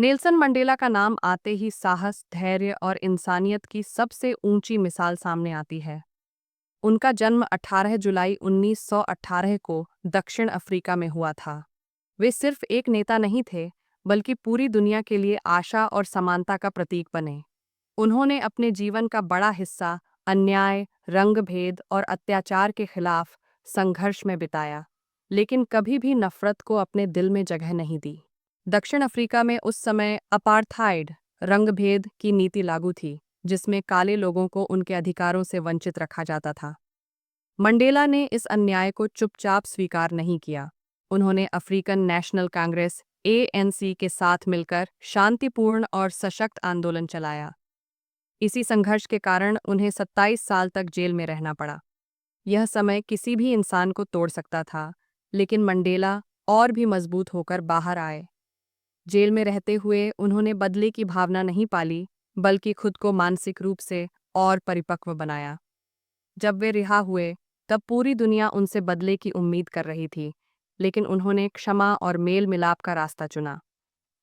Nelson Mandela का नाम आते ही साहस, धैर्य और इंसानियत की सबसे ऊंची मिसाल सामने आती है। उनका जन्म 18 जुलाई 1918 को दक्षिण अफ्रीका में हुआ था। वे सिर्फ एक नेता नहीं थे, बल्कि पूरी दुनिया के लिए आशा और समानता का प्रतीक बने। उन्होंने अपने जीवन का बड़ा हिस्सा अन्याय, रंगभेद और अत्याचार के खिलाफ संघर्ष में बिताया, लेकिन कभी भी नफरत को अपने दिल में जगह नहीं दी। दक्षिण अफ्रीका में उस समय अपार्थाइड रंगभेद की नीति लागू थी, जिसमें काले लोगों को उनके अधिकारों से वंचित रखा जाता था। मंडेला ने इस अन्याय को चुपचाप स्वीकार नहीं किया। उन्होंने अफ्रीकन नेशनल कांग्रेस (ANC) के साथ मिलकर शांतिपूर्ण और सशक्त आंदोलन चलाया। इसी संघर्ष के कारण उन्हें 27 साल तक जेल में रहना पड़ा। यह समय किसी भी इंसान को तोड़ सकता था, लेकिन मंडेला और भी मजबूत होकर बाहर आए। जेल में रहते हुए उन्होंने बदले की भावना नहीं पाली, बल्कि खुद को मानसिक रूप से और परिपक्व बनाया। जब वे रिहा हुए, तब पूरी दुनिया उनसे बदले की उम्मीद कर रही थी, लेकिन उन्होंने क्षमा और मेल मिलाप का रास्ता चुना।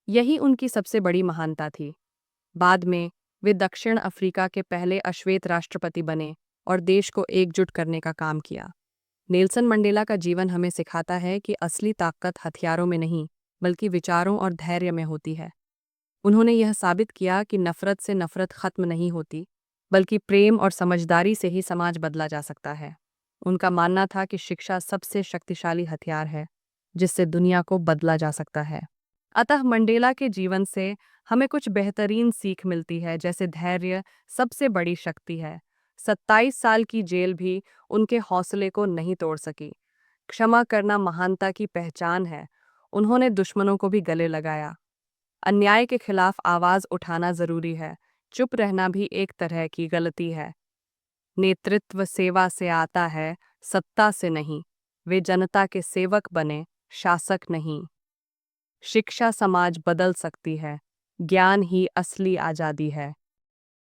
यही उनकी सबसे बड़ी महानता थी। बाद में वे दक्षिण अफ्रीका के पहले अश्वेत राष्ट्रपति बने और देश को एकजुट करने का काम किया। नेल्सन मंडेला का जीवन हमें सिखाता है कि असली ताकत हथियारों में नहीं, बल्कि विचारों और धैर्य में होती है। उन्होंने यह साबित किया कि नफरत से नफरत खत्म नहीं होती, बल्कि प्रेम और समझदारी से ही समाज बदला जा सकता है। उनका मानना था कि शिक्षा सबसे शक्तिशाली हथियार है, जिससे दुनिया को बदला जा सकता है। अतः मंडेला के जीवन से हमें कुछ बेहतरीन सीख मिलती है, जैसे धैर्य सबसे बड़ी शक्ति है। 27 साल की जेल भी उनके हौसले को नहीं तोड़ सकी। क्षमा करना महानता की पहचान है। उन्होंने दुश्मनों को भी गले लगाया। अन्याय के खिलाफ आवाज उठाना जरूरी है, चुप रहना भी एक तरह की गलती है। नेतृत्व सेवा से आता है, सत्ता से नहीं। वे जनता के सेवक बने, शासक नहीं। शिक्षा समाज बदल सकती है, ज्ञान ही असली आजादी है।